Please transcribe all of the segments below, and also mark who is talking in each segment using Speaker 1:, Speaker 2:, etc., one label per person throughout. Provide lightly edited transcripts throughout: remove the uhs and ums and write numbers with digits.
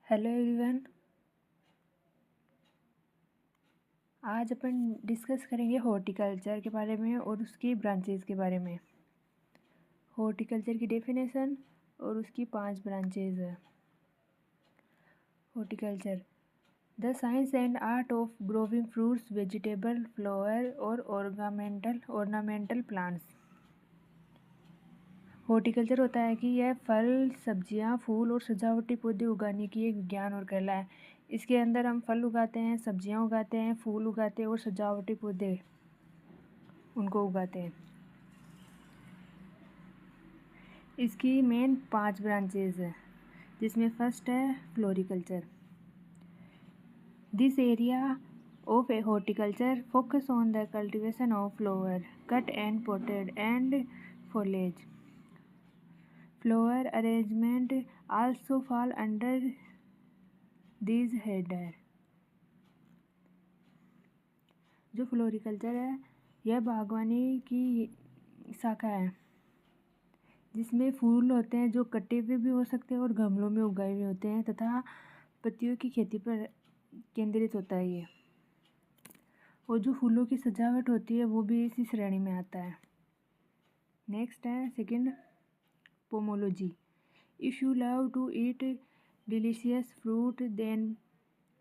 Speaker 1: Hello everyone. आज अपन discuss करेंगे horticulture के बारे में और उसकी ब्रांचेस के बारे में। हॉर्टिकल्चर की डेफिनेशन और उसकी 5 ब्रांचेस है। Horticulture the science and art of growing fruits, vegetable, flower और ऑर्नामेंटल प्लांट्स। हॉर्टिकल्चर होता है कि यह फल, सब्जियां, फूल और सजावटी पौधे उगाने की एक विज्ञान और कला है। इसके अंदर हम फल उगाते हैं, सब्जियां उगाते हैं, फूल उगाते हैं और सजावटी पौधे उनको उगाते हैं। इसकी मेन 5 ब्रांचेस है, जिसमें फर्स्ट है floriculture. This area of A horticulture focus on the cultivation of flower, cut and potted and foliage. Flower arrangement also fall under these header. जो फ्लोरिकल्चर है यह बागवानी की शाखा है, जिसमें फूल होते हैं जो कटे हुए भी हो सकते हैं और गमलों में उगाए हुए होते हैं, तथा पत्तियों की खेती पर केंद्रित होता है ये। और जो फूलों की सजावट होती है वो भी इसी श्रेणी में आता है। नेक्स्ट है second, pomology. If you love to eat delicious fruit then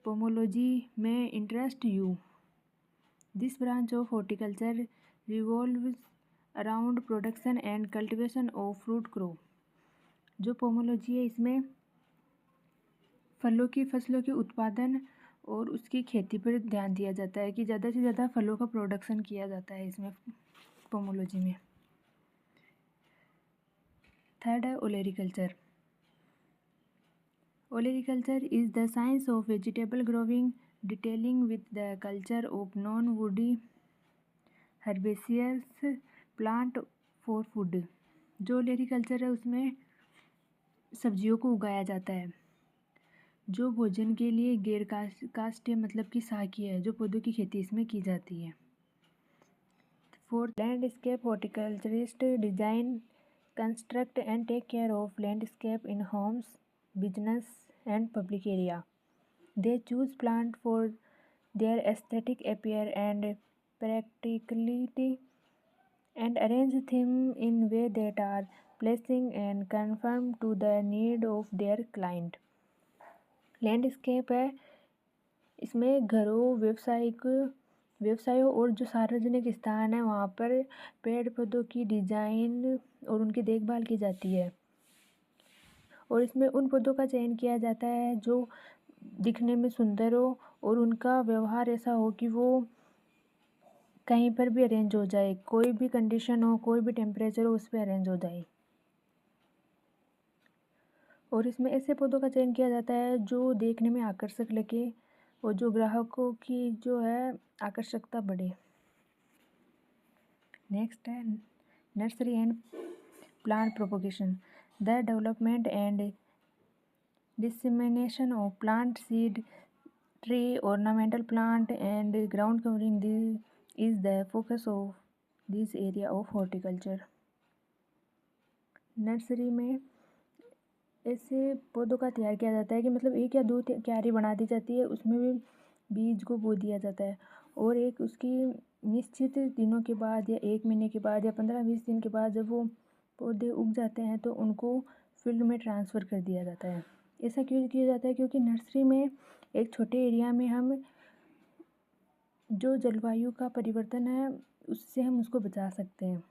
Speaker 1: pomology में interest you. This branch of horticulture revolves around production and cultivation of fruit crop. जो पोमोलॉजी है इसमें फलों के उत्पादन और उसकी खेती पर ध्यान दिया जाता है कि ज़्यादा से ज़्यादा फलों का प्रोडक्शन किया जाता है इसमें पोमोलॉजी में। थर्ड है olericulture. Olericulture is the science of vegetable growing detailing with the culture of non woody herbaceous plant for food. जो ओलेरिकल्चर है उसमें सब्जियों को उगाया जाता है जो भोजन के लिए गैर काष्ठीय मतलब कि शाकीय है, जो पौधों की खेती इसमें की जाती है। Fourth, landscape horticulturist design, construct and take care of landscape in homes, business and public area. They choose plant for their aesthetic appear and practicality and arrange them in way that are pleasing and conform to the need of their client. Landscape है, इसमें घरों, व्यवसायों और जो सार्वजनिक स्थान है वहाँ पर पेड़ पौधों की डिजाइन और उनकी देखभाल की जाती है। और इसमें उन पौधों का चयन किया जाता है जो दिखने में सुंदर हो और उनका व्यवहार ऐसा हो कि वो कहीं पर भी अरेंज हो जाए, कोई भी कंडीशन हो, कोई भी टेम्परेचर हो, उस पर अरेंज हो जाए। और इसमें ऐसे पौधों का चयन किया जाता है जो देखने में आकर्षक लगे और जो ग्राहकों की जो है आकर्षकता बढ़े। नेक्स्ट है nursery and plant propagation. The development and dissemination of plant seed, tree, ornamental plant and ground covering is the focus of this area of horticulture. Nursery में ऐसे पौधों का तैयार किया जाता है कि मतलब 1 या 2 क्यारी बना दी जाती है, उसमें भी बीज को बो दिया जाता है और एक उसकी निश्चित दिनों के बाद या 1 महीने के बाद या 15-20 दिन के बाद जब वो पौधे उग जाते हैं तो उनको फील्ड में ट्रांसफ़र कर दिया जाता है। ऐसा क्यों किया जाता है? क्योंकि नर्सरी में एक छोटे एरिया में हम जो जलवायु का परिवर्तन है उससे हम उसको बचा सकते हैं।